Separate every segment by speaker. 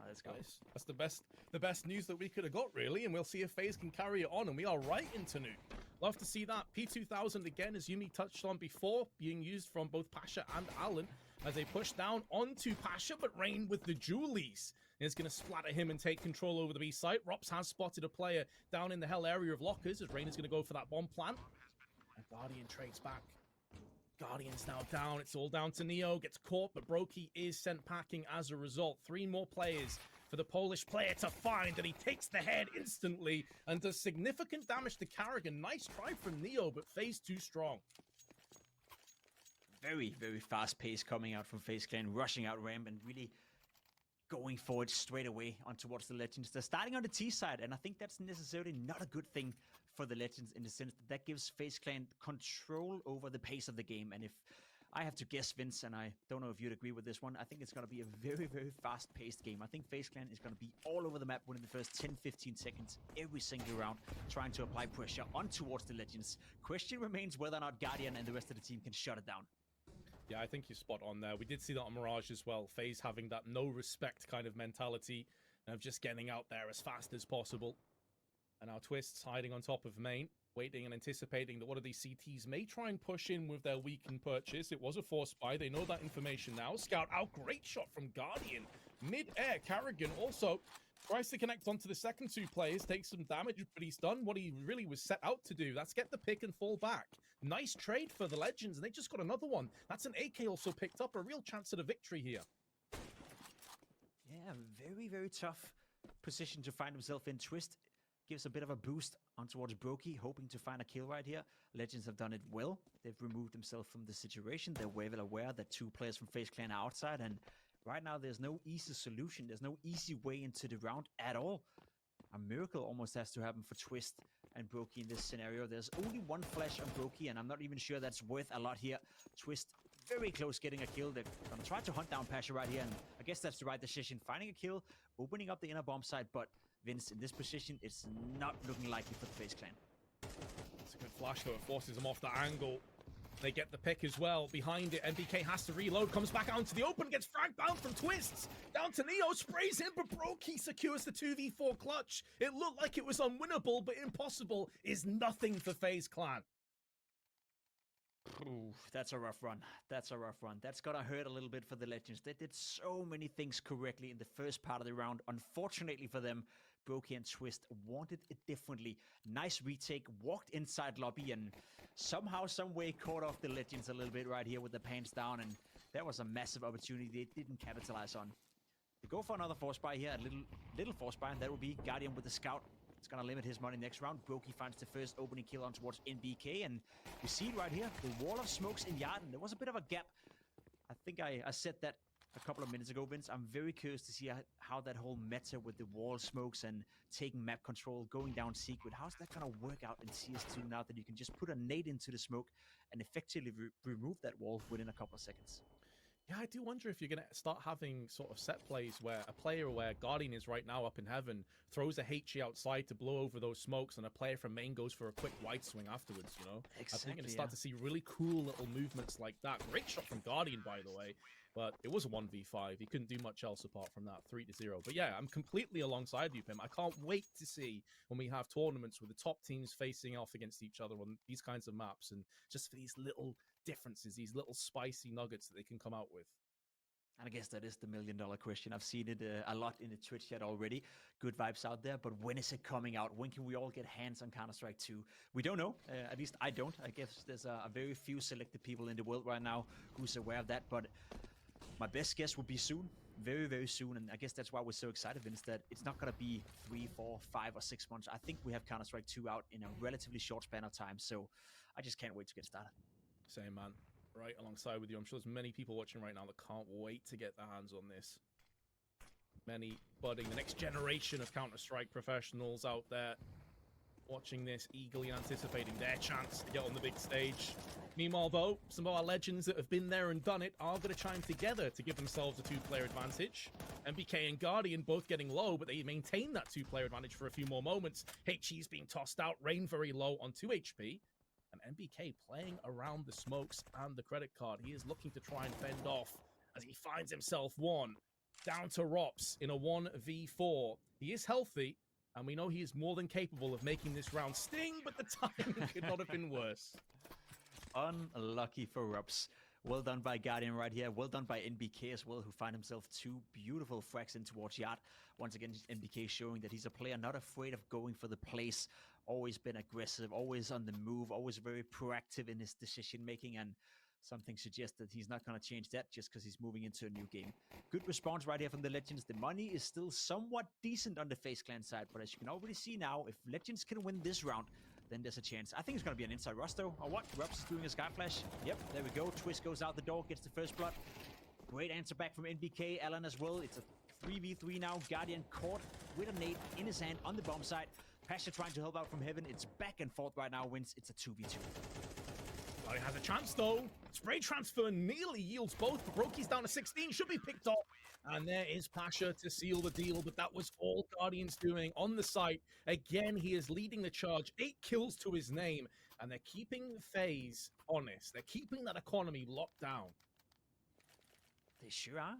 Speaker 1: Let's go.
Speaker 2: Nice. That's the best news that we could have got, really, and we'll see if FaZe can carry it on, and we are right into Nuke. Love to see that. P2000 again, as Yumi touched on before, being used from both Pasha and Alan as they push down onto Pasha, but Rain with the Julies is going to splatter him and take control over the B site. Rops has spotted a player down in the hell area of lockers as Rain is going to go for that bomb plant. And Guardian trades back. Guardian's now down. It's all down to Neo. Gets caught, but Brokey is sent packing as a result. 3 more players for the Polish player to find, and he takes the head instantly and does significant damage to Carrigan. Nice try from Neo, but FaZe too strong.
Speaker 1: Very, very fast pace coming out from FaZe Clan, rushing out ramp and really going forward straight away on towards the Legends. They're starting on the T side, and I think that's necessarily not a good thing for the Legends in the sense that that gives FaZe Clan control over the pace of the game. And if I have to guess, Vince, and I don't know if you'd agree with this one, I think it's going to be a very, very fast-paced game. I think FaZe Clan is going to be all over the map within the first 10-15 seconds every single round, trying to apply pressure on towards the Legends. Question remains whether or not Guardian and the rest of the team can shut it down.
Speaker 2: Yeah, I think you're spot on there. We did see that on Mirage as well. FaZe having that no respect kind of mentality of just getting out there as fast as possible. And our Twists hiding on top of main, waiting and anticipating that one of these CTs may try and push in with their weakened purchase. It was a force buy. They know that information now. Scout out. Great shot from Guardian. Mid-air. Carrigan also tries to connect onto the second 2 players, takes some damage, but he's done what he really was set out to do. That's get the pick and fall back. Nice trade for the Legends, and they just got another one. That's an AK also picked up. A real chance at a victory here.
Speaker 1: Yeah, very, very tough position to find himself in. Twist gives a bit of a boost on towards Brokey, hoping to find a kill right here. Legends have done it well. They've removed themselves from the situation. They're well aware that 2 players from FaZe Clan are outside, and right now there's no easy solution. There's no easy way into the round at all. A miracle almost has to happen for Twist and Brokey in this scenario. There's only 1 flash on Brokey, and I'm not even sure that's worth a lot here. Twist very close getting a kill. They're going to try to hunt down Pasha right here, and I guess that's the right decision. Finding a kill, opening up the inner bomb site, but Vince, in this position, it's not looking likely for the FaZe Clan.
Speaker 2: It's a good flash, though. It forces them off the angle. They get the pick as well. Behind it, MBK has to reload, comes back out into the open, gets fragged down from Twists. Down to Neo, sprays him, but Brokey secures the 2v4 clutch. It looked like it was unwinnable, but impossible is nothing for FaZe Clan.
Speaker 1: Ooh, that's a rough run. That's a rough run. That's gonna hurt a little bit for the Legends. They did so many things correctly in the first part of the round. Unfortunately for them, Brokey and Twist wanted it differently. Nice retake, walked inside lobby, and somehow, some way caught off the Legends a little bit right here with the pants down, and that was a massive opportunity they didn't capitalize on. They go for another force buy here, a little force buy, and that will be Guardian with the scout. It's going to limit his money next round. Brokey finds the first opening kill on towards NBK, and you see it right here, the wall of smokes in Yarden. There was a bit of a gap. I think I said that a couple of minutes ago, Vince. I'm very curious to see how that whole meta with the wall smokes and taking map control, going down secret, how's that going to work out in CS2 now that you can just put a nade into the smoke and effectively remove that wall within a couple of seconds?
Speaker 2: Yeah, I do wonder if you're going to start having sort of set plays where a player where Guardian is right now up in heaven throws a HE outside to blow over those smokes, and a player from main goes for a quick wide swing afterwards, you know?
Speaker 1: Exactly,
Speaker 2: I think you're going to start to see really cool little movements like that. Great shot from Guardian, by the way, but it was a 1v5. He couldn't do much else apart from that 3-0. But yeah, I'm completely alongside you, Pim. I can't wait to see when we have tournaments with the top teams facing off against each other on these kinds of maps, and just for these little differences, these little spicy nuggets that they can come out with.
Speaker 1: And I guess that is the million-dollar question. I've seen it a lot in the Twitch chat already. Good vibes out there, but when is it coming out? When can we all get hands on Counter-Strike 2? We don't know. At least I don't. I guess there's a very few selected people in the world right now who's aware of that, but my best guess would be soon. Very, very soon. And I guess that's why we're so excited, Vince, that it's not going to be 3, 4, 5, or 6 months. I think we have Counter-Strike 2 out in a relatively short span of time, so I just can't wait to get started.
Speaker 2: Same, man. Right alongside with you. I'm sure there's many people watching right now that can't wait to get their hands on this. Many budding, the next generation of Counter-Strike professionals out there watching this, eagerly anticipating their chance to get on the big stage. Meanwhile, though, some of our legends that have been there and done it are going to chime together to give themselves a 2-player advantage. MBK and Guardian both getting low, but they maintain that 2-player advantage for a few more moments. HE's being tossed out, Rain very low on 2 HP. And MBK playing around the smokes and the credit card. He is looking to try and fend off as he finds himself one. down to Rops in a 1v4. He is healthy, and we know he is more than capable of making this round sting, but the timing could not have been worse.
Speaker 1: Unlucky for Rups. Well done by Guardian right here. Well done by NBK as well, who find himself two beautiful frags in towards Yard. Once again, NBK showing that he's a player not afraid of going for the place. Always been aggressive, always on the move, always very proactive in his decision making, and something suggests that he's not going to change that just because he's moving into a new game. Good response right here from the Legends. The money is still somewhat decent on the FaZe Clan side, but as you can already see now, if Legends can win this round, then there's a chance. I think it's going to be an inside rush though, or what? Rups is doing a sky flash. Yep, there we go. Twist goes out the door, gets the first blood. Great answer back from NBK. Alan as well. It's a 3v3 now. Guardian caught with a nade in his hand on the bomb site. pasha trying to help out from heaven. It's back and forth right now. Wins. It's a 2v2.
Speaker 2: Well, he has a chance though. Spray transfer nearly yields both, but Broki's down to 16. Should be picked up. And there is pasha to seal the deal, but that was all Guardian's doing on the site. Again, he is leading the charge. 8 kills to his name, and they're keeping FaZe honest. They're keeping that economy locked down.
Speaker 1: They sure are.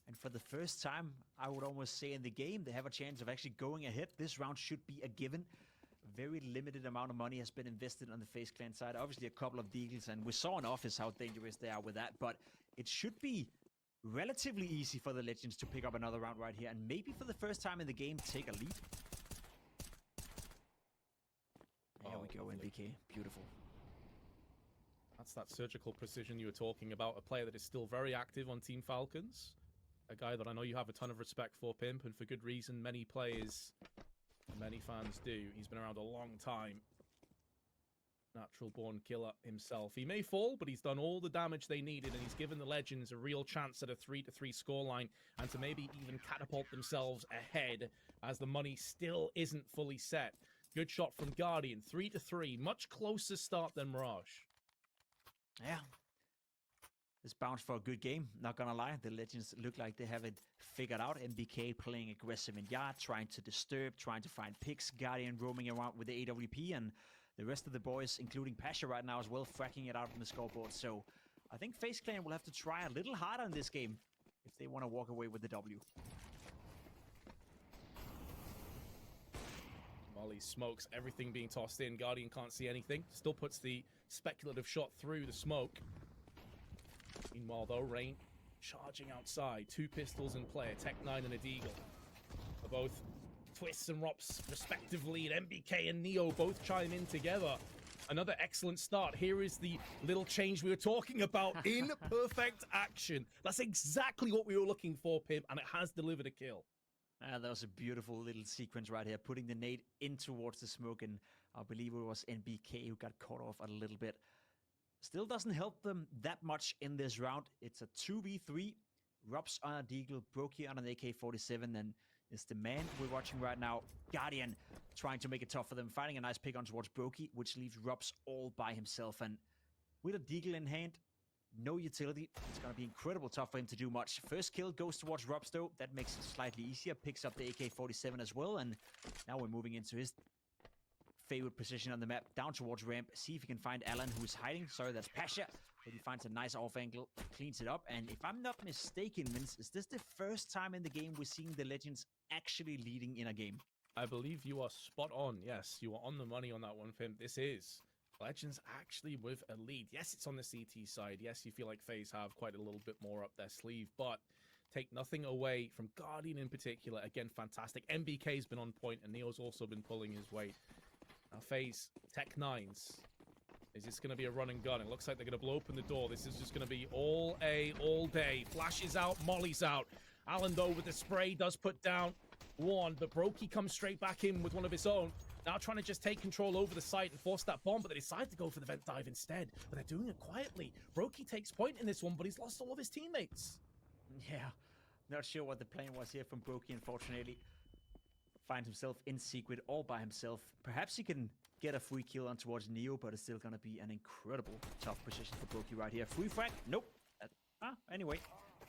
Speaker 1: And for the first time, I would almost say in the game, they have a chance of actually going ahead. This round should be a given. Very limited amount of money has been invested on the FaZe Clan side. Obviously, a couple of deagles, and we saw in Office how dangerous they are with that, but it should be relatively easy for the Legends to pick up another round right here, and maybe for the first time in the game, take a lead. There we go,
Speaker 2: lovely.
Speaker 1: NBK. Beautiful.
Speaker 2: That's that surgical precision you were talking about. A player that is still very active on Team Falcons. A guy that I know you have a ton of respect for, Pimp, and for good reason. Many players, many fans do. He's been around a long time. Natural born killer himself. He may fall, but he's done all the damage they needed, and he's given the Legends a real chance at a 3-3 scoreline, and to maybe even catapult themselves ahead as the money still isn't fully set. Good shot from Guardian. 3-3. Much closer start than Mirage.
Speaker 1: Yeah. This bounced for a good game, not gonna lie. The Legends look like they have it figured out. MBK playing aggressive in Yard, trying to disturb, trying to find picks. Guardian roaming around with the AWP, and the rest of the boys, including pasha right now as well, fracking it out from the scoreboard. So I think FaZe Clan will have to try a little harder in this game if they want to walk away with the W.
Speaker 2: Molly smokes, everything being tossed in. Guardian can't see anything. Still puts the speculative shot through the smoke. Meanwhile, though, Rain charging outside. 2 pistols in play, a Tech-9 and a Deagle. For both Twists and Rops, respectively, and MBK and Neo both chime in together. Another excellent start. Here is the little change we were talking about in perfect action. That's exactly what we were looking for, Pim, and it has delivered a kill.
Speaker 1: That was a beautiful little sequence right here, putting the nade in towards the smoke, and I believe it was NBK who got caught off a little bit. Still doesn't help them that much in this round. It's a 2v3. Rups on a Deagle, Broki on an AK-47, and it's the man we're watching right now, Guardian, trying to make it tough for them, finding a nice pick on towards Broki, which leaves Rups all by himself, and with a Deagle in hand, no utility. It's going to be incredibly tough for him to do much. First kill goes towards Rups, though. That makes it slightly easier. Picks up the AK-47 as well, and now we're moving into his favorite position on the map, down towards ramp. See if he can find Alan, who's hiding. Sorry, that's pasha. But he finds a nice off angle, cleans it up. And if I'm not mistaken, Vince, is this the first time in the game we're seeing the Legends actually leading in a game?
Speaker 2: I believe you are spot on. Yes, you are on the money on that one, Pim. This is Legends actually with a lead. Yes, it's on the CT side. Yes, you feel like FaZe have quite a little bit more up their sleeve, but take nothing away from Guardian in particular. Again, fantastic. MBK's been on point, and Neo's also been pulling his weight. Now, FaZe, Tech-9s. Is this going to be a run and gun? It looks like they're going to blow open the door. This is just going to be all A, all day. Flashes out, Molly's out. Alan, though, with the spray, does put down one, but Broki comes straight back in with one of his own. Now trying to just take control over the site and force that bomb, but they decide to go for the vent dive instead. But they're doing it quietly. Broki takes point in this one, but he's lost all of his teammates.
Speaker 1: Yeah, not sure what the plan was here from Broki, unfortunately. Finds himself in secret all by himself. Perhaps he can get a free kill on towards Neo, but it's still going to be an incredible tough position for Broki right here. Free frag? Nope. Anyway,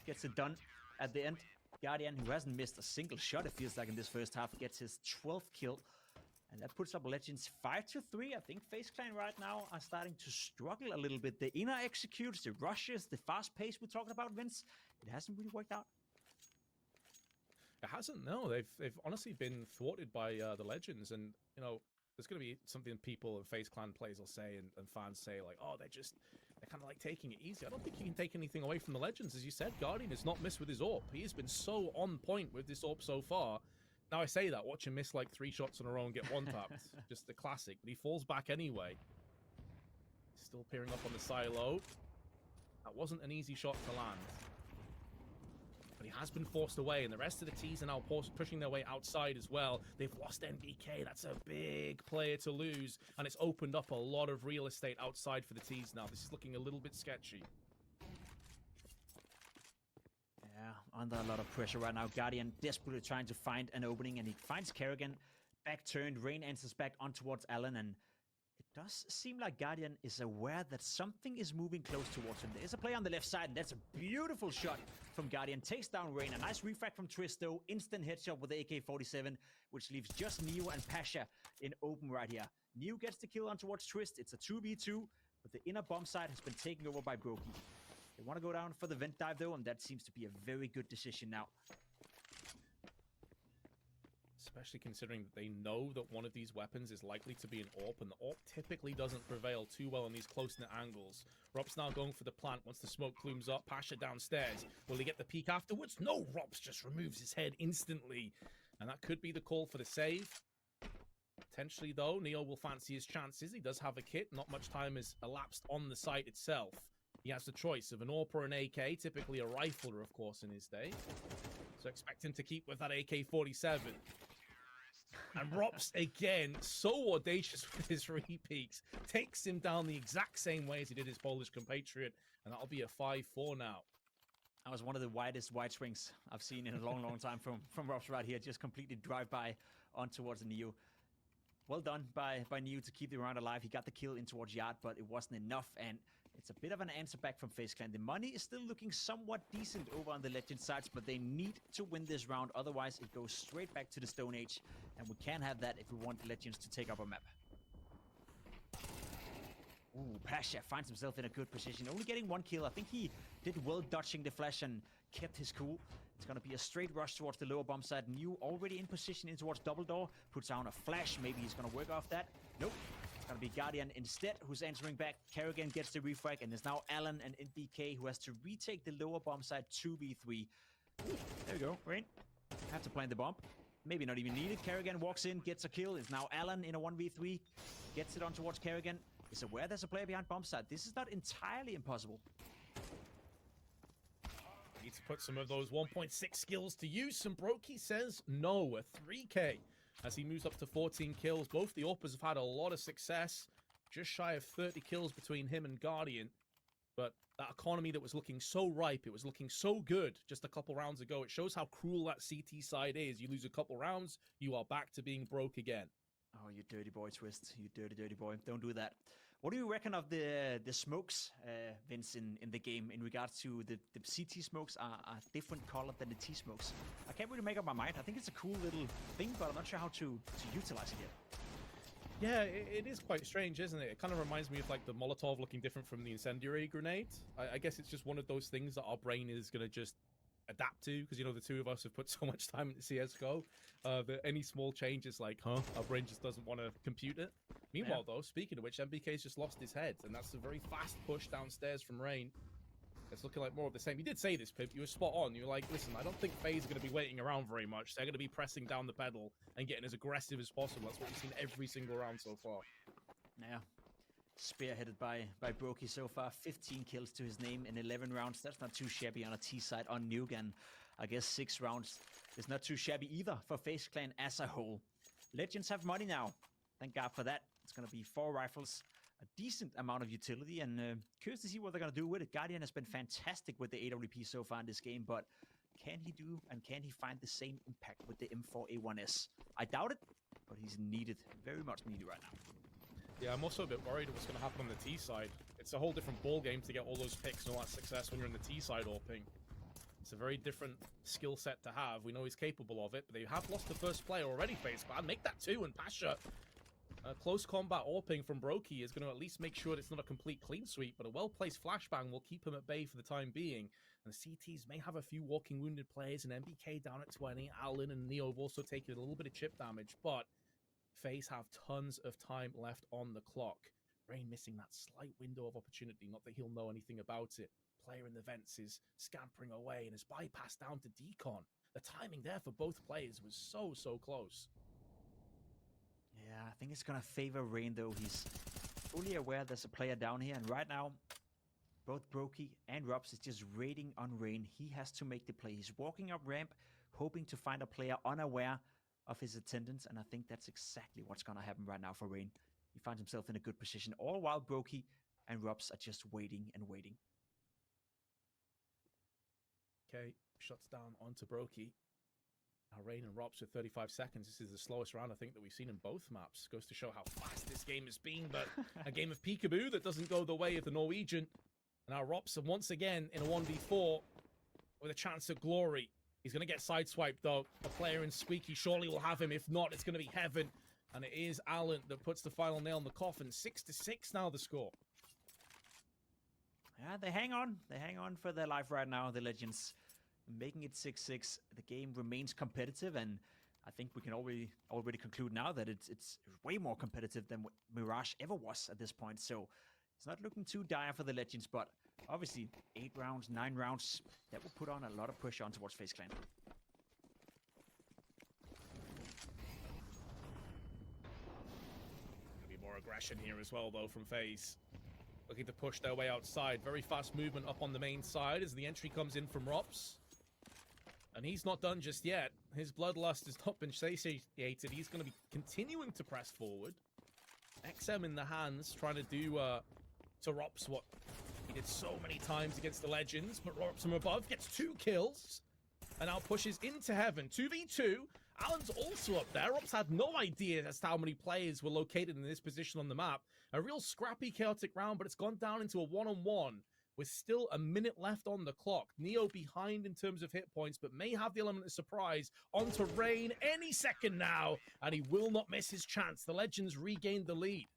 Speaker 1: gets it done at the end. Guardian, who hasn't missed a single shot, it feels like in this first half, gets his 12th kill. And that puts up Legends 5-3. I think FaZe Clan right now are starting to struggle a little bit. The inner executes, the rushes, the fast pace we're talking about, Vince, it hasn't really worked out.
Speaker 2: It hasn't, no. They've honestly been thwarted by the Legends, and you know, there's going to be something people and FaZe Clan players will say and fans say like, oh, they're kind of like taking it easy. I don't think you can take anything away from the Legends. As you said, Guardian has not missed with his AWP. He has been so on point with this AWP so far. Now I say that, watch him miss like 3 shots in a row and get one tapped. Just the classic, but he falls back anyway. Still peering up on the silo. That wasn't an easy shot to land. But he has been forced away, and the rest of the T's are now pushing their way outside as well. They've lost NBK. That's a big player to lose, and it's opened up a lot of real estate outside for the T's now. This is looking a little bit sketchy.
Speaker 1: Yeah, under a lot of pressure right now. Guardian desperately trying to find an opening, and he finds Kerrigan. Back turned, Rain enters back on towards Allen, and it does seem like Guardian is aware that something is moving close towards him. There's a play on the left side, and that's a beautiful shot from Guardian. Takes down Rain. A nice refrag from Twist, though. Instant headshot with the AK-47, which leaves just Neo and Pasha in open right here. Neo gets the kill on towards Twist. It's a 2v2, but the inner bomb side has been taken over by Brokey. They want to go down for the vent dive, though, and that seems to be a very good decision now.
Speaker 2: Especially considering that they know that one of these weapons is likely to be an AWP, and the AWP typically doesn't prevail too well in these close-knit angles. Rob's now going for the plant once the smoke plumes up. Pasha downstairs. Will he get the peek afterwards? No, Robs just removes his head instantly. And that could be the call for the save. Potentially, though, Neo will fancy his chances. He does have a kit. Not much time has elapsed on the site itself. He has the choice of an AWP or an AK, typically a rifler, of course, in his day. So expect him to keep with that AK-47. And Rops, again, so audacious with his repeats, takes him down the exact same way as he did his Polish compatriot, and that'll be a 5-4 now.
Speaker 1: That was one of the widest wide swings I've seen in a long, long time from Rops right here. Just completely drive-by on towards Neo. Well done by Neo to keep the round alive. He got the kill in towards Yard, but it wasn't enough, and it's a bit of an answer back from FaZe Clan. The money is still looking somewhat decent over on the Legend sides, but they need to win this round. Otherwise, it goes straight back to the Stone Age, and we can't have that if we want the Legends to take up a map. Ooh, Pasha finds himself in a good position. Only getting 1 kill. I think he did well dodging the flash and kept his cool. It's going to be a straight rush towards the lower bomb side. New already in position in towards double door. Puts down a flash. Maybe he's going to work off that. Nope. It's going to be Guardian instead who's answering back. Kerrigan gets the refrag, and there's now Allen and NBK who has to retake the lower bomb side 2v3. There we go. Rain. Have to plant the bomb. Maybe not even needed. Kerrigan walks in, gets a kill. It's now Allen in a 1v3. Gets it on towards Kerrigan. Is aware there's a player behind bomb side. This is not entirely impossible.
Speaker 2: Need to put some of those 1.6 skills to use. And Brokey says no. A 3K as he moves up to 14 kills. Both the AWPers have had a lot of success. Just shy of 30 kills between him and Guardian. But that economy that was looking so ripe, it was looking so good just a couple rounds ago. It shows how cruel that CT side is. You lose a couple rounds, you are back to being broke again.
Speaker 1: Oh, you dirty boy, Twist. You dirty, dirty boy. Don't do that. What do you reckon of the smokes, Vince, in the game in regards to the CT smokes are different color than the T smokes? I can't really make up my mind. I think it's a cool little thing, but I'm not sure how to utilize it yet.
Speaker 2: Yeah, it is quite strange, isn't it? It kind of reminds me of like the Molotov looking different from the incendiary grenade. I guess it's just one of those things that our brain is going to just adapt to, because, you know, the two of us have put so much time into CSGO that any small change is like, our brain just doesn't want to compute it. Meanwhile, though, speaking of which, MBK's just lost his head, and that's a very fast push downstairs from Rain. It's looking like more of the same. You did say this, Pip. You were spot on. You were like, listen, I don't think FaZe are going to be waiting around very much. They're going to be pressing down the pedal and getting as aggressive as possible. That's what we've seen every single round so far.
Speaker 1: Yeah. Spearheaded by Brokey so far. 15 kills to his name in 11 rounds. That's not too shabby on a T side on Nuke, and I guess 6 rounds is not too shabby either for FaZe Clan as a whole. Legends have money now. Thank God for that. It's going to be 4 rifles, a decent amount of utility, and curious to see what they're going to do with it. Guardian has been fantastic with the AWP so far in this game, but can he do and can he find the same impact with the M4A1S? I doubt it, but he's needed, very much needed right now.
Speaker 2: Yeah, I'm also a bit worried what's going to happen on the T side. It's a whole different ball game to get all those picks and all that success when you're in the T side AWPing. It's a very different skill set to have. We know he's capable of it, but they have lost the first player already, FaZe Clan. Make that 2, and Pasha Close combat AWPing from Brokey is going to at least make sure that it's not a complete clean sweep, but a well-placed flashbang will keep him at bay for the time being. And the CTs may have a few walking wounded players, and MBK down at 20. Allen and Neo have also taken a little bit of chip damage, but FaZe have tons of time left on the clock. Rain missing that slight window of opportunity, not that he'll know anything about it. Player in the vents is scampering away and is bypassed down to Decon. The timing there for both players was so close.
Speaker 1: Yeah, I think it's going to favor Rain, though. He's fully aware there's a player down here, and right now, both Brokey and Robs is just raiding on Rain. He has to make the play. He's walking up ramp, hoping to find a player unaware of his attendance, and I think that's exactly what's going to happen right now for Rain. He finds himself in a good position, all while Brokey and Robs are just waiting and waiting.
Speaker 2: Okay, shuts down onto Brokey. Now Rain and Robs with 35 seconds. This is the slowest round I think that we've seen in both maps. Goes to show how fast this game has been, but a game of peekaboo that doesn't go the way of the Norwegian. And now Robson once again in a 1v4 with a chance at glory. He's going to get sideswiped though. A player in Squeaky surely will have him. If not, it's going to be heaven. And it is Allen that puts the final nail in the coffin. 6-6 now the score.
Speaker 1: Yeah, they hang on. They hang on for their life right now, the Legends. Making it 6-6. The game remains competitive, and I think we can already conclude now that it's way more competitive than what Mirage ever was at this point. So it's not looking too dire for the Legends, but obviously 8 rounds, 9 rounds, that will put on a lot of pressure on towards FaZe Clan.
Speaker 2: There'll be more aggression here as well, though, from FaZe. Looking to push their way outside. Very fast movement up on the main side as the entry comes in from Rops. And he's not done just yet. His bloodlust has not been satiated. He's going to be continuing to press forward. XM in the hands, trying to do to Rops what he did so many times against the Legends. But Rops from above gets 2 kills. And now pushes into heaven. 2v2. Allen's also up there. Rops had no idea as to how many players were located in this position on the map. A real scrappy, chaotic round, but it's gone down into a 1-on-1 with still a minute left on the clock. Neo behind in terms of hit points, but may have the element of surprise onto Rain any second now, and he will not miss his chance. The Legends regained the lead.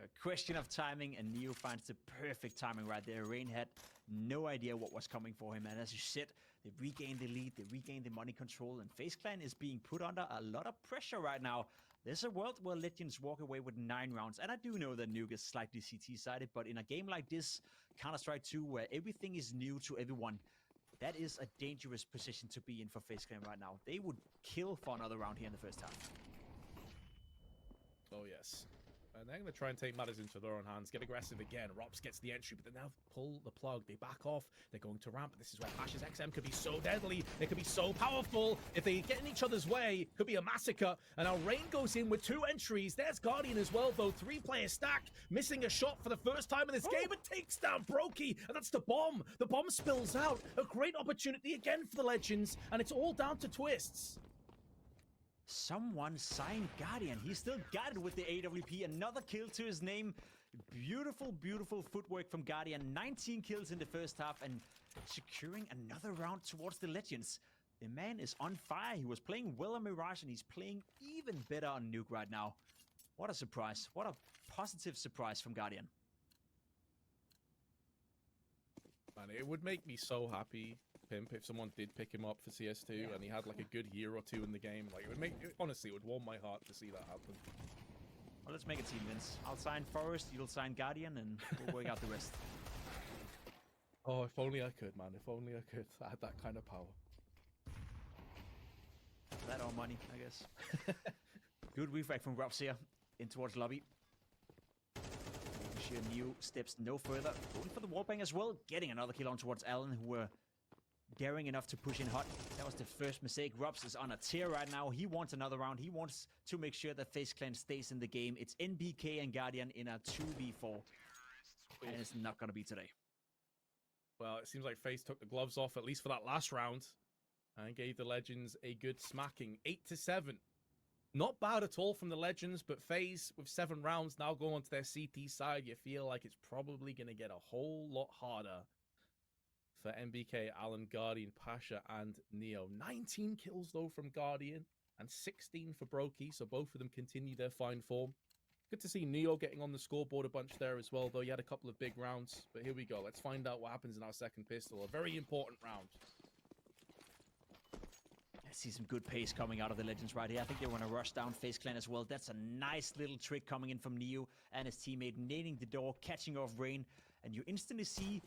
Speaker 1: A question of timing, and Neo finds the perfect timing right there. Rain had no idea what was coming for him, and as you said, they regained the lead, they regained the money control, and FaZe Clan is being put under a lot of pressure right now. There's a world where Legends walk away with 9 rounds, and I do know that Nuke is slightly CT-sided, but in a game like this, Counter-Strike 2, where everything is new to everyone, that is a dangerous position to be in for FaZe Clan right now. They would kill for another round here in the first half.
Speaker 2: Oh, yes. And they're going to try and take matters into their own hands, get aggressive again. Rops gets the entry, but they now pull the plug. They back off. They're going to ramp. This is where pasha's XM could be so deadly. It could be so powerful. If they get in each other's way, it could be a massacre. And now Rain goes in with 2 entries. There's Guardian as well, though. 3-player stack, missing a shot for the first time in this game. It takes down Brokey, and that's the bomb. The bomb spills out. A great opportunity again for the Legends, and it's all down to twists.
Speaker 1: Someone signed Guardian. He still got it with the AWP. Another kill to his name. Beautiful, beautiful footwork from Guardian. 19 kills in the first half and securing another round towards the Legends. The man is on fire. He was playing well on Mirage and he's playing even better on Nuke right now. What a surprise. What a positive surprise from Guardian.
Speaker 2: Man, it would make me so happy, Pimp, if someone did pick him up for CS2 and he had like a good year or 2 in the game. Like, it would honestly, it would warm my heart to see that happen.
Speaker 1: Well, let's make a team, Vince. I'll sign Forest, you'll sign Guardian, and we'll work out the rest.
Speaker 2: Oh, if only I could, man. If only I could. I had that kind of power.
Speaker 1: That or money, I guess. Good refrag from Robs here in towards lobby. Sure, New steps no further. Going for the wallbang as well. Getting another kill on towards Allen, who were daring enough to push in hot. That was the first mistake. Robs is on a tear right now. He wants another round. He wants to make sure that FaZe Clan stays in the game. It's NBK and Guardian in a 2v4. And it's not going to be today.
Speaker 2: Well, it seems like FaZe took the gloves off, at least for that last round, and gave the Legends a good smacking. 8-7. Not bad at all from the Legends, but FaZe, with 7 rounds now going on to their CT side, you feel like it's probably going to get a whole lot harder for MBK, Allen, Guardian, Pasha, and Neo. 19 kills, though, from Guardian, and 16 for Brokey, so both of them continue their fine form. Good to see Neo getting on the scoreboard a bunch there as well, though he had a couple of big rounds. But here we go. Let's find out what happens in our second pistol. A very important round.
Speaker 1: I see some good pace coming out of the Legends right here. I think they want to rush down FaZe Clan as well. That's a nice little trick coming in from Neo and his teammate, nailing the door, catching off Rain. And you instantly see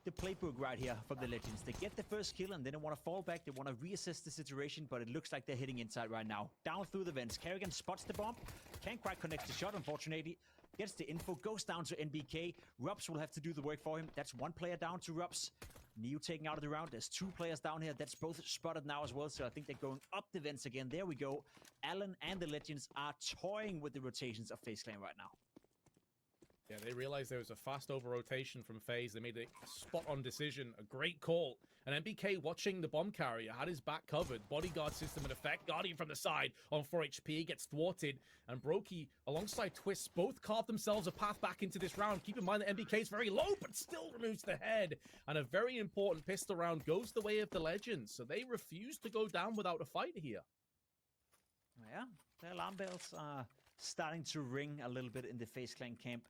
Speaker 1: the playbook right here from the Legends. They get the first kill and then they want to fall back. They want to reassess the situation, but it looks like they're hitting inside right now. Down through the vents. Kerrigan spots the bomb. Can't quite connect the shot, unfortunately. Gets the info, goes down to NBK. Rups will have to do the work for him. That's one player down to Rups. Neo taking out of the round. There's two players down here. That's both spotted now as well, so I think they're going up the vents again. There we go. Allen and the Legends are toying with the rotations of FaZe Clan right now.
Speaker 2: Yeah, they realized there was a fast over-rotation from FaZe. They made a spot-on decision, a great call. And MBK, watching the bomb carrier, had his back covered. Bodyguard system in effect. Guardian from the side on 4 HP, gets thwarted. And Brokey, alongside Twists, both carved themselves a path back into this round. Keep in mind that MBK is very low, but still removes the head. And a very important pistol round goes the way of the Legends. So they refuse to go down without a fight here.
Speaker 1: Yeah, the alarm bells are starting to ring a little bit in the FaZe Clan camp.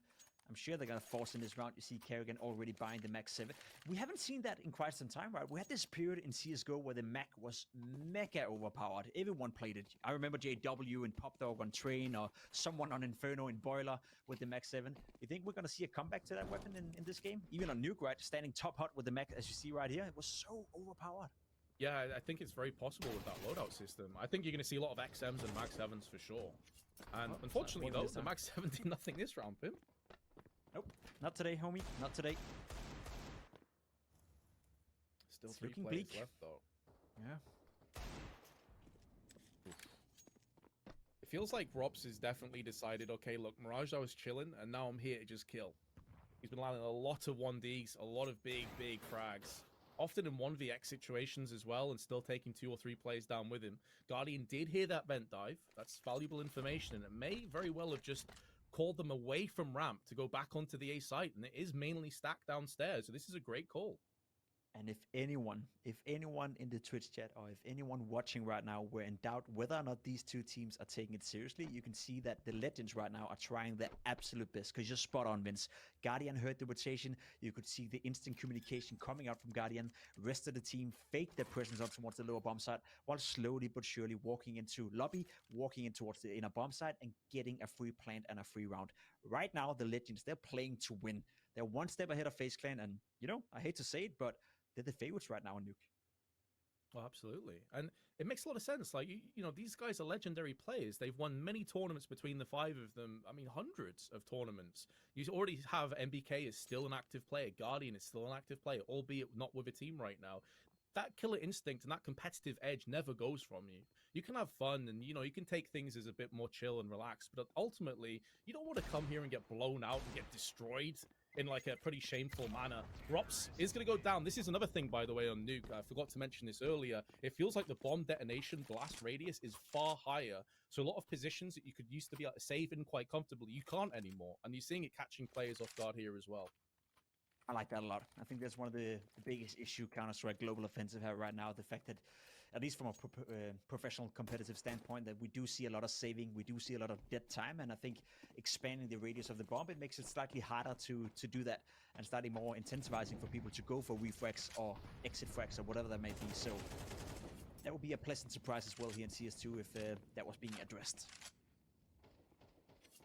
Speaker 1: I'm sure they're going to force in this round. You see Kerrigan already buying the Mac 7. We haven't seen that in quite some time, right? We had this period in CSGO where the Mac was mega overpowered. Everyone played it. I remember JW and Pop Dog on Train or someone on Inferno in Boiler with the Mac 7. You think we're going to see a comeback to that weapon in this game? Even on Nuke, right? Standing top hot with the Mac, as you see right here. It was so overpowered.
Speaker 2: Yeah, I think it's very possible with that loadout system. I think you're going to see a lot of XMs and Mac 7s for sure. And unfortunately, though, the Mac 7 did nothing this round, Pim.
Speaker 1: Nope, not today, homie. Not today.
Speaker 2: Still
Speaker 1: It's
Speaker 2: 3
Speaker 1: looking
Speaker 2: players
Speaker 1: bleak.
Speaker 2: left, though.
Speaker 1: Yeah.
Speaker 2: It feels like Robs has definitely decided, okay, look, Mirage, I was chilling, and now I'm here to just kill. He's been landing a lot of 1Ds, a lot of big frags. Often in 1vx situations as well, and still taking 2 or 3 players down with him. Guardian did hear that vent dive. That's valuable information, and it may very well have just called them away from ramp to go back onto the A site, and it is mainly stacked downstairs, so this is a great call.
Speaker 1: And if anyone in the Twitch chat or if anyone watching right now were in doubt whether or not these two teams are taking it seriously, you can see that the Legends right now are trying their absolute best, because you're spot on, Vince. Guardian heard the rotation. You could see the instant communication coming out from Guardian. Rest of the team faked their presence up towards the lower bomb site while slowly but surely walking into lobby, walking in towards the inner bomb site and getting a free plant and a free round. Right now, the Legends, they're playing to win. They're one step ahead of FaZe Clan, and, you know, I hate to say it, but they're the favorites right now in Nuke.
Speaker 2: Oh, absolutely. And it makes a lot of sense. Like, you know, these guys are legendary players. They've won many tournaments between the 5 of them. I mean, hundreds of tournaments. You already have MBK is still an active player. Guardian is still an active player, albeit not with a team right now. That killer instinct and that competitive edge never goes from you. You can have fun and, you know, you can take things as a bit more chill and relaxed, but ultimately, you don't want to come here and get blown out and get destroyed in like a pretty shameful manner. Rops is going to go down. This is another thing, by the way, on Nuke. I forgot to mention this earlier. It feels like the bomb detonation blast radius is far higher. So a lot of positions that you could used to be able to save in quite comfortably, you can't anymore. And you're seeing it catching players off guard here as well.
Speaker 1: I like that a lot. I think that's one of the biggest issue Counter-Strike Global Offensive have right now. The fact that, at least from a professional competitive standpoint, that we do see a lot of saving, we do see a lot of dead time, and I think expanding the radius of the bomb, it makes it slightly harder to do that, and slightly more incentivizing for people to go for refrags or exit frags or whatever that may be. So that would be a pleasant surprise as well here in CS2 if that was being addressed.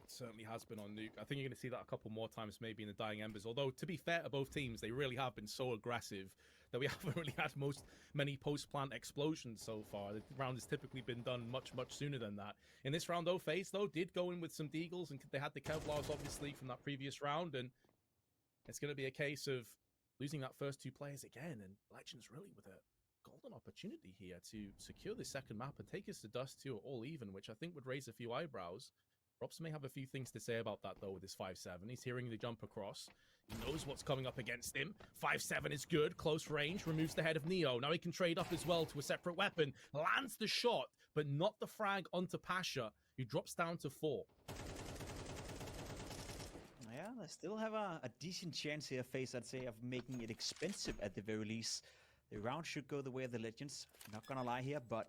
Speaker 2: Certainly has been on Nuke. I think you're going to see that a couple more times maybe in the Dying Embers, although to be fair to both teams, they really have been so aggressive that we haven't really had many post-plant explosions so far. The round has typically been done much sooner than that. In this round though, FaZe though did go in with some deagles, and they had the Kevlars obviously from that previous round, and it's going to be a case of losing that first 2 players again, and Legends really with a golden opportunity here to secure this second map and take us to Dust 2 all even, which I think would raise a few eyebrows. Robs may have a few things to say about that, though, with his 5-7. He's hearing the jump across. He knows what's coming up against him. 5-7 is good. Close range. Removes the head of Neo. Now he can trade up as well to a separate weapon. Lands the shot, but not the frag onto Pasha, who drops down to 4.
Speaker 1: Yeah, they still have a decent chance here, FaZe, I'd say, of making it expensive at the very least. The round should go the way of the Legends. Not gonna lie here, but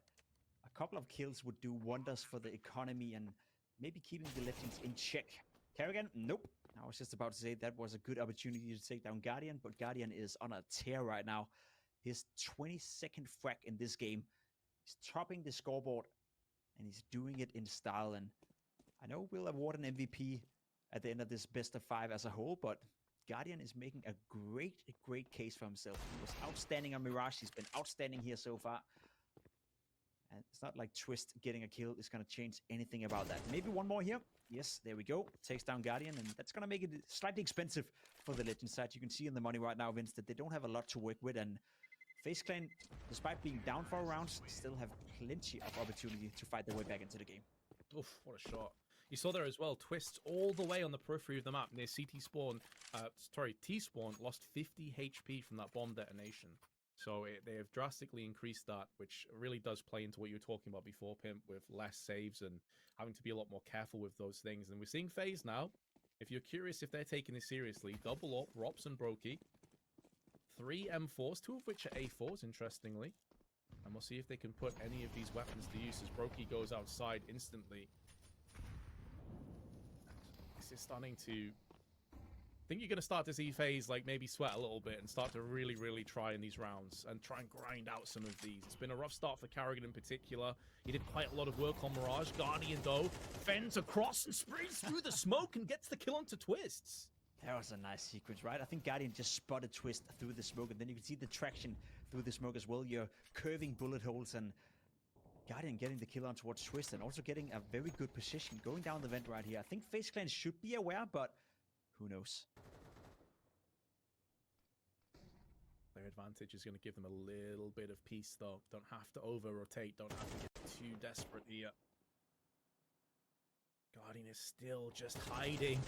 Speaker 1: a couple of kills would do wonders for the economy and maybe keeping the Legends in check. Kerrigan, nope. I was just about to say that was a good opportunity to take down Guardian, but Guardian is on a tear right now. His 22nd frag in this game. He's topping the scoreboard, and he's doing it in style. And I know we'll award an MVP at the end of this best of 5 as a whole, but Guardian is making a great case for himself. He was outstanding on Mirage. He's been outstanding here so far. And it's not like Twist getting a kill is going to change anything about that. Maybe one more here. Yes, there we go. Takes down Guardian, and that's going to make it slightly expensive for the Legend side. You can see in the money right now, Vince, that they don't have a lot to work with, and FaZe Clan, despite being down for rounds, still have plenty of opportunity to fight their way back into the game.
Speaker 2: Oof, what a shot. You saw there as well, Twist all the way on the periphery of the map near CT spawn, T spawn, lost 50 HP from that bomb detonation. So they have drastically increased that, which really does play into what you were talking about before, Pimp, with less saves and having to be a lot more careful with those things. And we're seeing FaZe now. If you're curious if they're taking this seriously, double up, Rops and Brokey. 3 M4s, 2 of which are A4s, interestingly. And we'll see if they can put any of these weapons to use as Brokey goes outside instantly. This is starting to... I think you're going to start to see FaZe like maybe sweat a little bit and start to really try in these rounds and try and grind out some of these. It's been a rough start for Kerrigan in particular. He did quite a lot of work on Mirage. Guardian, though, fends across and sprays through the smoke and gets the kill onto Twists.
Speaker 1: That was a nice sequence, right? I think Guardian just spotted Twist through the smoke, and then you can see the traction through the smoke as well. You're curving bullet holes, and Guardian getting the kill on towards Twist, and also getting a very good position going down the vent right here. I think FaZe Clan should be aware, but who knows?
Speaker 2: Their advantage is going to give them a little bit of peace, though. Don't have to over-rotate. Don't have to get too desperate here. Guardian is still just hiding.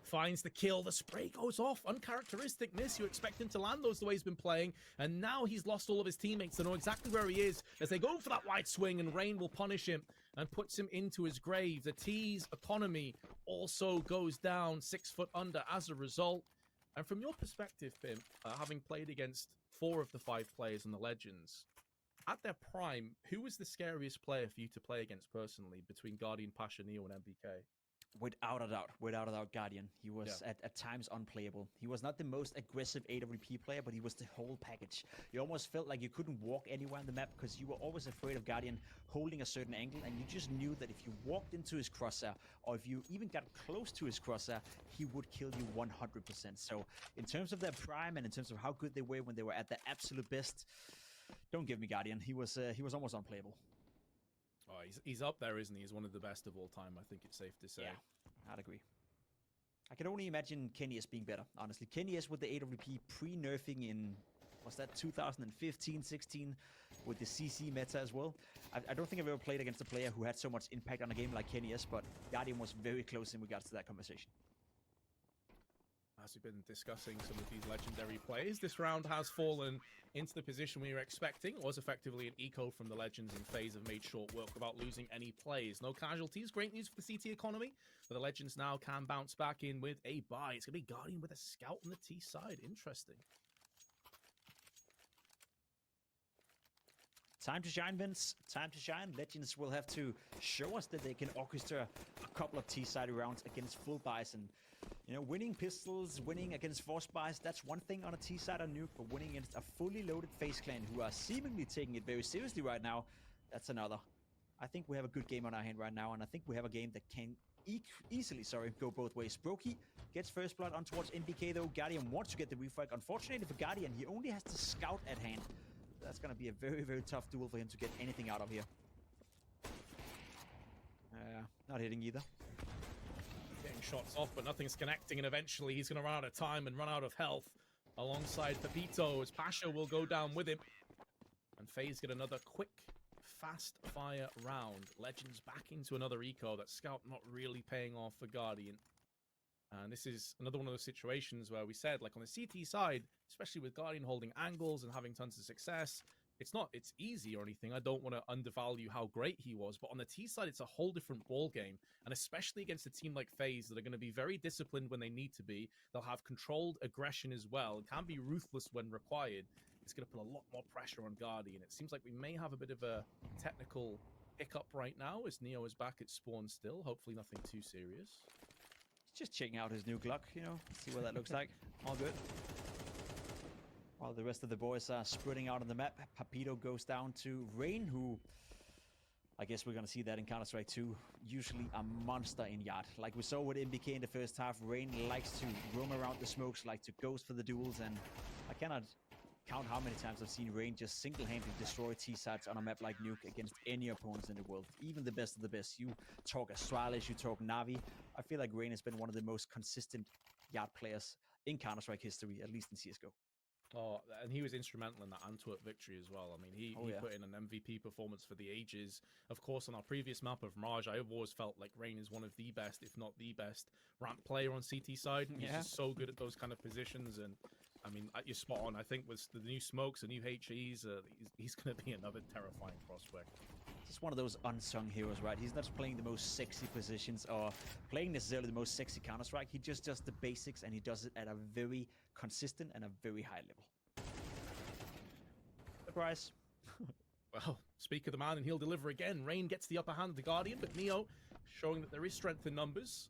Speaker 2: Finds the kill. The spray goes off. Uncharacteristic miss. You expect him to land those the way he's been playing. And now he's lost all of his teammates to know exactly where he is as they go for that wide swing, and Rain will punish him and puts him into his grave. The T's economy also goes down 6 foot under as a result. And from your perspective, Pimp, having played against 4 of the 5 players in the Legends, at their prime, who was the scariest player for you to play against personally between Guardian, Pasha, Neo, and MBK?
Speaker 1: Without a doubt, Guardian. He was at times unplayable. He was not the most aggressive AWP player, but he was the whole package. You almost felt like you couldn't walk anywhere on the map because you were always afraid of Guardian holding a certain angle, and you just knew that if you walked into his crosshair, or if you even got close to his crosshair, he would kill you 100%. So in terms of their prime and in terms of how good they were when they were at their absolute best, don't give me Guardian. He was almost unplayable.
Speaker 2: Oh, he's up there, isn't he? He's one of the best of all time, I think it's safe to say.
Speaker 1: Yeah, I'd agree. I can only imagine Kenny S being better, honestly. Kenny S with the AWP pre-nerfing in, was that 2015, 16, with the CC meta as well. I don't think I've ever played against a player who had so much impact on a game like Kenny S, but Guardian was very close in regards to that conversation.
Speaker 2: As we've been discussing some of these legendary plays, this round has fallen into the position we were expecting. It was effectively an eco from the Legends, and FaZe have made short work without losing any plays. No casualties. Great news for the CT economy, but the Legends now can bounce back in with a buy. It's going to be Guardian with a scout on the T side. Interesting.
Speaker 1: Time to shine, Vince. Time to shine. Legends will have to show us that they can orchestrate a couple of T-side rounds against full buys. And, you know, winning pistols, winning against force buys, that's one thing on a T-side on Nuke, but winning against a fully loaded FaZe Clan who are seemingly taking it very seriously right now, that's another. I think we have a good game on our hand right now, and I think we have a game that can easily go both ways. Brokey gets first blood on towards MBK, though. Guardian wants to get the refrag. Unfortunately for Guardian, he only has the scout at hand. That's going to be a very tough duel for him to get anything out of here. Not hitting either.
Speaker 2: Getting shots off, but nothing's connecting, and eventually he's going to run out of time and run out of health alongside Pepito, as Pasha will go down with him. And FaZe get another quick, fast fire round. Legends back into another eco. That scout not really paying off for Guardian. And this is another one of those situations where we said, like on the CT side, especially with Guardian holding angles and having tons of success, it's easy or anything. I don't want to undervalue how great he was, but on the T side, it's a whole different ball game. And especially against a team like FaZe that are going to be very disciplined when they need to be. They'll have controlled aggression as well and can be ruthless when required. It's going to put a lot more pressure on Guardian. It seems like we may have a bit of a technical hiccup right now as Neo is back at spawn still. Hopefully nothing too serious.
Speaker 1: He's just checking out his new Glock, you know, see what that looks like. All good. While the rest of the boys are spreading out on the map, Papito goes down to Rain, who I guess we're going to see that in Counter-Strike 2. Usually a monster in Yard. Like we saw with MBK in the first half, Rain likes to roam around the smokes, like to ghost for the duels, and I cannot count how many times I've seen Rain just single-handedly destroy T-sides on a map like Nuke against any opponents in the world, even the best of the best. You talk Astralis, you talk Na'Vi. I feel like Rain has been one of the most consistent Yard players in Counter-Strike history, at least in CSGO.
Speaker 2: Oh, and he was instrumental in that Antwerp victory as well. I mean, he put in an MVP performance for the ages. Of course, on our previous map of Mirage, I've always felt like Rain is one of the best, if not the best, ramp player on CT side. He's just so good at those kind of positions. And I mean, you're spot on. I think with the new smokes, the new HEs, he's going to be another terrifying prospect.
Speaker 1: Just one of those unsung heroes, right? He's not playing the most sexy positions or playing necessarily the most sexy Counter-Strike. He just does the basics, and he does it at a very consistent and a very high level. Surprise.
Speaker 2: Well, speak of the man, and he'll deliver again. Rain gets the upper hand of the Guardian, but Neo, showing that there is strength in numbers,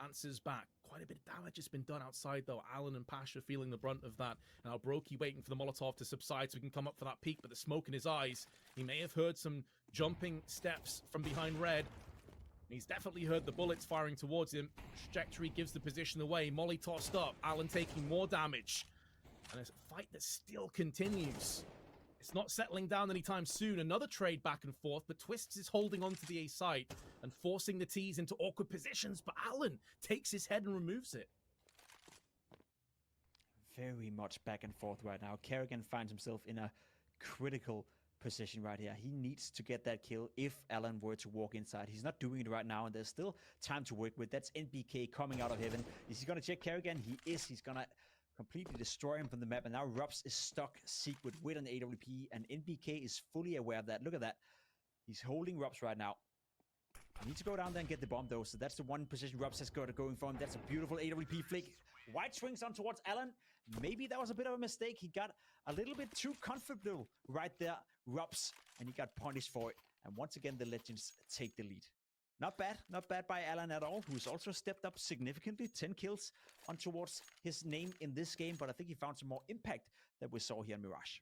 Speaker 2: answers back. Quite a bit of damage has been done outside, though. Alan and Pasha feeling the brunt of that. Now, Brokey waiting for the Molotov to subside so he can come up for that peek, but the smoke in his eyes. He may have heard some jumping steps from behind Red. He's definitely heard the bullets firing towards him. Trajectory gives the position away. Molly tossed up. Alan taking more damage. And it's a fight that still continues. It's not settling down anytime soon. Another trade back and forth, but Twists is holding on to the A site and forcing the T's into awkward positions, but Alan takes his head and removes it.
Speaker 1: Very much back and forth right now. Kerrigan finds himself in a critical position right here. He needs to get that kill if Alan were to walk inside. He's not doing it right now, and there's still time to work with. That's NBK coming out of heaven. Is he going to check Kerrigan? He is. He's going to completely destroy him from the map, and now Rups is stuck secret with an AWP, and NBK is fully aware of that. Look at that. He's holding Rups right now. He needs to go down there and get the bomb, though, so that's the one position Rups has got going for him. That's a beautiful AWP flick. White swings on towards Alan. Maybe that was a bit of a mistake. He got a little bit too comfortable right there, Rups, and he got punished for it. And once again, the Legends take the lead. Not bad by Alan at all, who's also stepped up significantly. 10 kills on towards his name in this game, but I think he found some more impact that we saw here in Mirage.